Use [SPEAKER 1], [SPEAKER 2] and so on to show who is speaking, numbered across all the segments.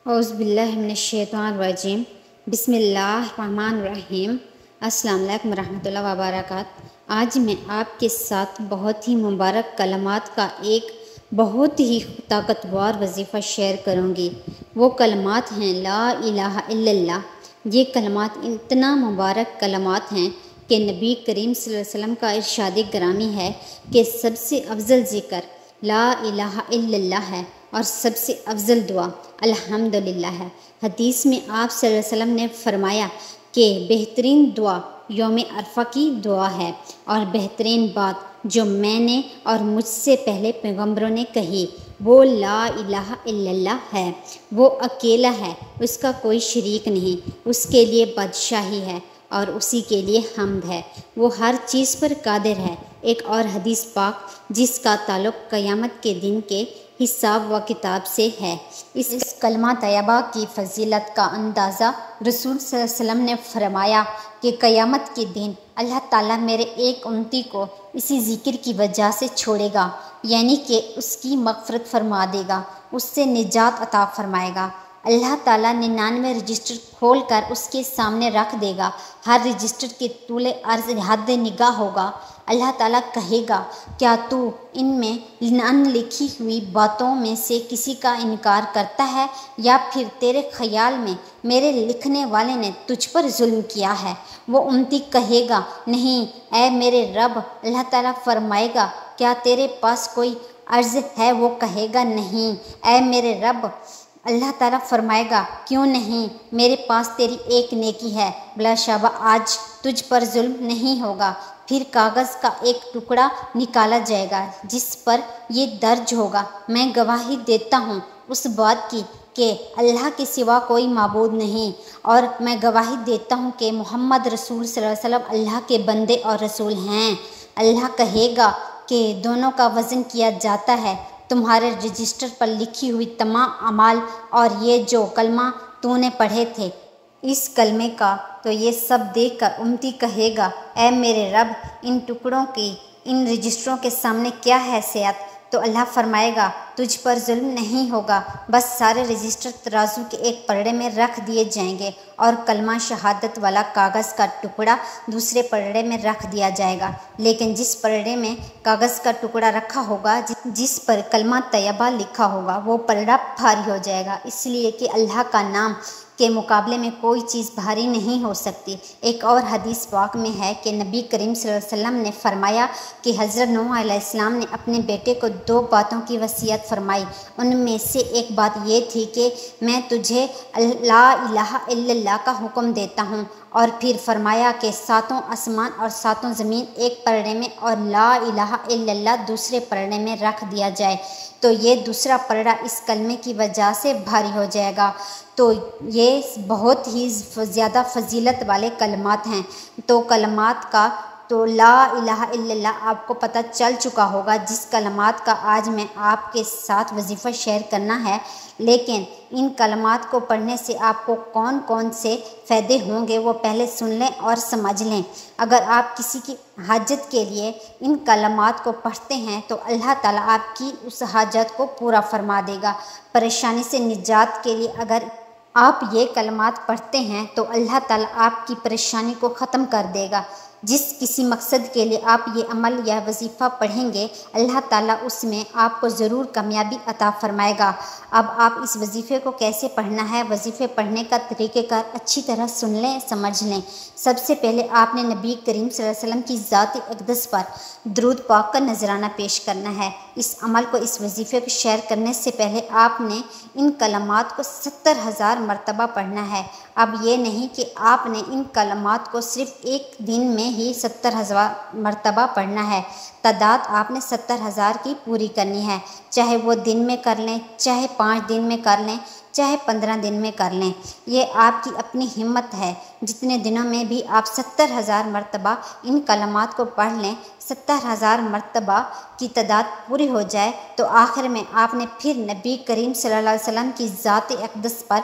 [SPEAKER 1] औज़ुबिल्लाहिमिनश्शैतानिर्रजीम बिस्मिल्लाहिर्रहमानिर्रहीम। अस्सलाम वालेकुम रहमतुल्लाहि व बरकातहू। आज मैं आपके साथ बहुत ही मुबारक कलमात का एक बहुत ही ताकतवर वजीफ़ा शेयर करूँगी। वो कलमात हैं ला इलाहा इल्लल्लाह। ये कलमात इतना मुबारक कलमात हैं कि नबी करीम सल्लल्लाहु अलैहि वसल्लम का इरशाद ग्रामी है कि सबसे अफजल ज़िक्र ला इलाहा इल्लल्लाह है और सबसे अफजल दुआ अल्हम्दुलिल्लाह है। हदीस में आप सल्लल्लाहु अलैहि वसल्लम ने फरमाया कि बेहतरीन दुआ यौम अरफा की दुआ है और बेहतरीन बात जो मैंने और मुझसे पहले पैगम्बरों ने कही वो ला इलाहा इल्लल्लाह है। वो अकेला है, उसका कोई शरीक नहीं, उसके लिए बादशाही है और उसी के लिए हम्द है। वो हर चीज़ पर कादिर है। एक और हदीस पाक जिसका ताल्लुक़ क़यामत के दिन के हिसाब व किताब से है। इस कलमा तैयबा की फ़जीलत का अंदाज़ा रसूल सल्लल्लाहु अलैहि वसल्लम ने फरमाया कि क़यामत के दिन अल्लाह ताला मेरे एक उम्मती को इसी ज़िक्र की वजह से छोड़ेगा, यानी कि उसकी मग़फ़िरत फरमा देगा, उससे निजात अता फरमाएगा। अल्लाह ताला 99 रजिस्टर खोल कर उसके सामने रख देगा। हर रजिस्टर के तूले अर्ज़ हद निगाह होगा। अल्लाह ताला कहेगा, क्या तू इनमें अनलिखी हुई बातों में से किसी का इनकार करता है या फिर तेरे ख्याल में मेरे लिखने वाले ने तुझ पर जुल्म किया है? वो उम्मती कहेगा, नहीं ऐ मेरे रब। अल्लाह ताला फरमाएगा, क्या तेरे पास कोई अर्ज़ है? वो कहेगा, नहीं ऐ मेरे रब। अल्लाह ताला फरमाएगा, क्यों नहीं? मेरे पास तेरी एक नेकी है, बिलाशबा आज तुझ पर जुल्म नहीं होगा। फिर कागज़ का एक टुकड़ा निकाला जाएगा जिस पर ये दर्ज होगा, मैं गवाही देता हूँ उस बात की कि अल्लाह के सिवा कोई माबूद नहीं, और मैं गवाही देता हूँ कि मोहम्मद रसूल सल्लल्लाहु अलैहि वसल्लम अल्लाह के बंदे और रसूल हैं। अल्लाह कहेगा कि दोनों का वज़न किया जाता है, तुम्हारे रजिस्टर पर लिखी हुई तमाम अमाल और ये जो कलमा तूने पढ़े थे इस कलमे का। तो ये सब देखकर उम्मती कहेगा, ऐ मेरे रब, इन टुकड़ों की इन रजिस्टरों के सामने क्या हैसियत? तो अल्लाह फरमाएगा, तुझ पर जुल्म नहीं होगा, बस सारे रजिस्टर तराजू के एक पलड़े में रख दिए जाएंगे और कलमा शहादत वाला कागज़ का टुकड़ा दूसरे पलड़े में रख दिया जाएगा। लेकिन जिस पलड़े में कागज़ का टुकड़ा रखा होगा, जिस पर कलमा तैयबा लिखा होगा, वो पलड़ा भारी हो जाएगा, इसलिए कि अल्लाह का नाम के मुकाबले में कोई चीज़ भारी नहीं हो सकती। एक और हदीस पाक में है कि नबी करीम सल्लल्लाहु अलैहि वसल्लम ने फरमाया कि हज़रत नूह अलैहिस्सलाम ने अपने बेटे को 2 बातों की वसीयत फरमाई। उनमें से एक बात ये थी कि मैं तुझे ला इलाहा इल्लल्लाह का हुक्म देता हूँ, और फिर फरमाया कि 7 आसमान और 7 ज़मीन एक पलड़े में और ला इलाहा इल्लल्लाह दूसरे पलड़े में रख दिया जाए, तो ये दूसरा पलड़ा इस कलमे की वजह से भारी हो जाएगा। तो ये बहुत ही ज़्यादा फजीलत वाले कलमात हैं। तो कलमात का तो ला इलाहा इल्लल्लाह आपको पता चल चुका होगा, जिस कलमात का आज मैं आपके साथ वजीफ़ा शेयर करना है। लेकिन इन कलमात को पढ़ने से आपको कौन कौन से फ़ायदे होंगे वो पहले सुन लें और समझ लें। अगर आप किसी की हाजत के लिए इन कलमात को पढ़ते हैं तो अल्लाह ताला आपकी उस हाजत को पूरा फरमा देगा। परेशानी से निजात के लिए अगर आप ये कलमात पढ़ते हैं तो अल्लाह ताला आपकी परेशानी को ख़त्म कर देगा। जिस किसी मकसद के लिए आप ये अमल या वजीफ़ा पढ़ेंगे, अल्लाह ताला उसमें आपको ज़रूर कामयाबी अता फ़रमाएगा। अब आप इस वजीफ़े को कैसे पढ़ना है, वजीफ़े पढ़ने का तरीक़ेकार अच्छी तरह सुन लें, समझ लें। सबसे पहले आपने नबी करीम सल्लल्लाहु अलैहि वसल्लम की ज़ात अक़दस पर दरूद पाक का नजराना पेश करना है। इस अमल को, इस वजीफ़े को शेयर करने से पहले आपने इन कलमात को 70,000 मरतबा पढ़ना है। अब ये नहीं कि आपने इन कलमात को सिर्फ़ एक दिन में ही 70,000 मरतबा पढ़ना है। तादाद आपने 70,000 की पूरी करनी है, चाहे वो दिन में कर लें, चाहे 5 दिन में कर लें, चाहे 15 दिन में कर लें। ये आपकी अपनी हिम्मत है। जितने दिनों में भी आप 70,000 मरतबा इन कलमात को पढ़ लें, 70,000 मरतबा की तादाद पूरी हो जाए तो आखिर में आपने फिर नबी करीम सल्लल्लाहु अलैहि वसल्लम की ज़ात अक़दस पर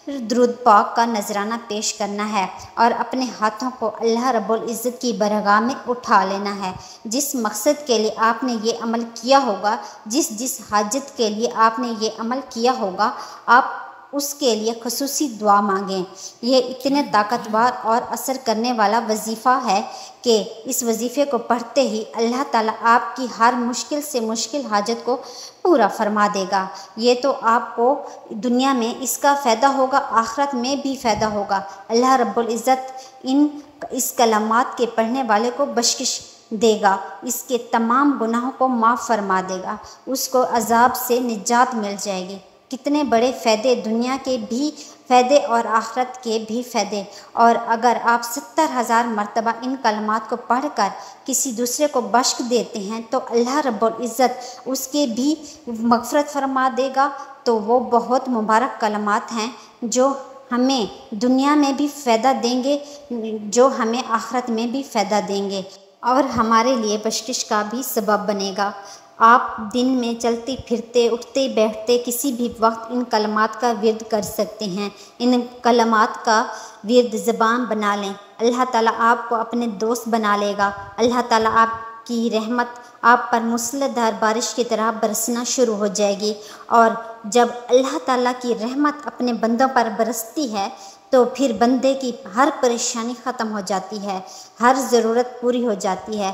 [SPEAKER 1] दरूद पाक का नजराना पेश करना है और अपने हाथों को अल्लाह रब्बुल इज़्ज़त की बरगाह में उठा लेना है। जिस मकसद के लिए आपने ये अमल किया होगा, जिस हाजत के लिए आपने ये अमल किया होगा, आप उसके लिए खुसूसी दुआ मांगें। ये इतने ताकतवर और असर करने वाला वजीफ़ा है कि इस वजीफ़े को पढ़ते ही अल्लाह ताला आपकी हर मुश्किल से मुश्किल हाजत को पूरा फरमा देगा। ये तो आपको दुनिया में इसका फ़ायदा होगा, आखिरत में भी फ़ायदा होगा। अल्लाह रब्बुल इज़्ज़त इस कलमात के पढ़ने वाले को बख्शिश देगा, इसके तमाम गुनाहों को माफ़ फरमा देगा, उसको अजाब से निजात मिल जाएगी। कितने बड़े फ़ायदे, दुनिया के भी फ़ायदे और आखिरत के भी फ़ायदे। और अगर आप 70,000 मरतबा इन कलमात को पढ़कर किसी दूसरे को बख्श देते हैं तो अल्लाह रब्बुल इज़्ज़त उसके भी मग़फ़िरत फरमा देगा। तो वो बहुत मुबारक कलमात हैं जो हमें दुनिया में भी फ़ायदा देंगे, जो हमें आखिरत में भी फ़ायदा देंगे और हमारे लिए बख्शिश का भी सबब बनेगा। आप दिन में चलते फिरते, उठते बैठते किसी भी वक्त इन कलमात का विर्द कर सकते हैं। इन कलमात का विर्द ज़बान बना लें, अल्लाह ताला आपको अपने दोस्त बना लेगा। अल्लाह ताला आपकी रहमत आप पर मूसलाधार बारिश की तरह बरसना शुरू हो जाएगी। और जब अल्लाह ताला की रहमत अपने बंदों पर बरसती है तो फिर बंदे की हर परेशानी ख़त्म हो जाती है, हर ज़रूरत पूरी हो जाती है।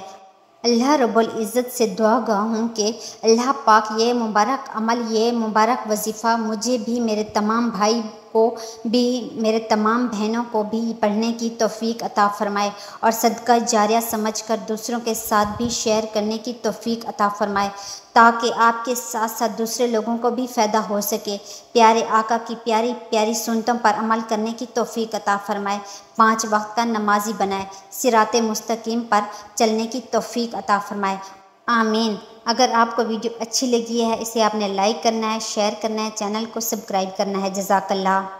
[SPEAKER 1] अल्लाह रब्बुल इज़्ज़त से दुआ गो हूँ कि अल्लाह पाक ये मुबारक अमल, ये मुबारक वजीफ़ा मुझे भी, मेरे तमाम भाई को भी, मेरे तमाम बहनों को भी पढ़ने की तौफ़ीक अता फ़रमाए और सदका जारिया समझकर दूसरों के साथ भी शेयर करने की तौफ़ीक अता फ़रमाए, ताकि आपके साथ साथ दूसरे लोगों को भी फ़ायदा हो सके। प्यारे आका की प्यारी प्यारी सुन्नतों पर अमल करने की तौफ़ीक अता फ़रमाए, 5 वक्त का नमाजी बनाए, सिराते मुस्तकीम पर चलने की तौफ़ीक अता फ़रमाए। आमीन। अगर आपको वीडियो अच्छी लगी है, इसे आपने लाइक करना है, शेयर करना है, चैनल को सब्सक्राइब करना है। जज़ाकल्लाह।